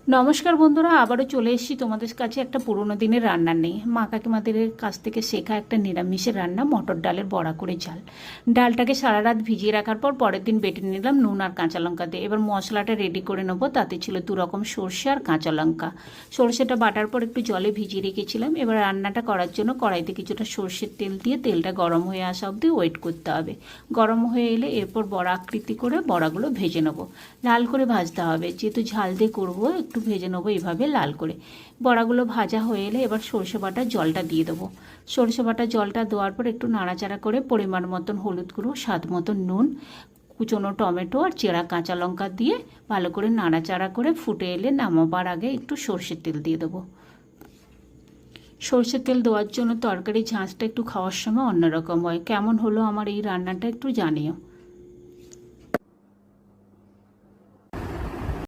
নমস্কার বন্ধুরা, আবারও চলে এসেছি তোমাদের কাছে একটা পুরোনো দিনের রান্না নেই। মা কাকিমাদের কাছ থেকে শেখা একটা নিরামিষের রান্না, মটর ডালের বড়া করে ঝাল। ডালটাকে সারা রাত ভিজিয়ে রাখার পর পরের দিন বেটে নিলাম নুন আর কাঁচা লঙ্কা দিয়ে। এবার মশলাটা রেডি করে নেবো। তাতে ছিল 2 রকম সর্ষে আর কাঁচা লঙ্কা। সর্ষেটা বাটার পর একটু জলে ভিজিয়ে রেখেছিলাম। এবার রান্নাটা করার জন্য কড়াইতে কিছুটা সর্ষের তেল দিয়ে তেলটা গরম হয়ে আসা অবধি ওয়েট করতে হবে। গরম হয়ে এলে এরপর বড়া আকৃতি করে বড়াগুলো ভেজে নেবো। লাল করে ভাজতে হবে, যেহেতু ঝাল দিয়ে করবো একটু ভেজে নেবো এইভাবে লাল করে। বড়াগুলো ভাজা হয়ে এলে এবার সরষে বাটার জলটা দিয়ে দেবো। সরষে বাটার জলটা দেওয়ার পর একটু নাড়াচাড়া করে পরিমাণ মতন হলুদ গুঁড়ো, স্বাদ মতন নুন, কুচনো টমেটো আর চেরা কাঁচা লঙ্কা দিয়ে ভালো করে নাড়াচাড়া করে ফুটে এলে নামাবার আগে একটু সরষের তেল দিয়ে দেবো। সরষের তেল দেওয়ার জন্য তরকারি ঝাঁঝটা একটু খাওয়ার সময় অন্যরকম হয়। কেমন হলো আমার এই রান্নাটা একটু জানিও।